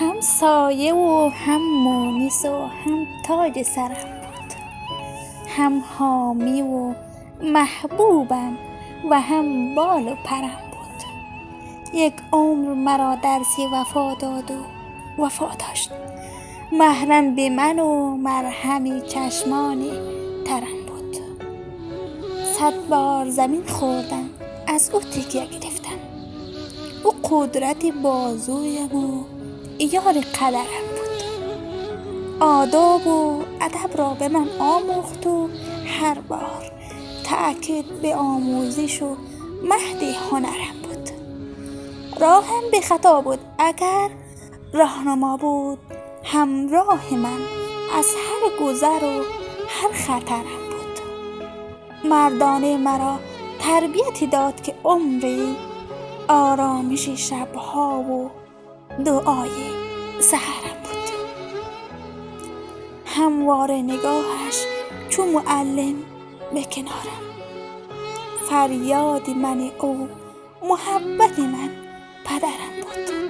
هم سایه و هم مونس و هم تاج سرم بود، هم حامی و محبوبم و هم بال و پرم بود. یک عمر مرا درسی وفا داد و وفا داشت، محرم به من و مرهمی چشمان ترم بود. 100 بار زمین خوردم از او تکیه گرفتم، او قدرت بازویم و یار قدرم بود. آداب و ادب را به من آموخت و هر بار تأکید به آموزش و مهد هنرم بود. راهم به خطا بود اگر راهنما بود، همراه من از هر گذر و هر خطرم بود. مردانه مرا تربیتی داد که عمری آرامش شبها و دعای سحرم بود. همواره نگاهش چو معلم به کنارم، فریاد من او محبت من پدرم بود.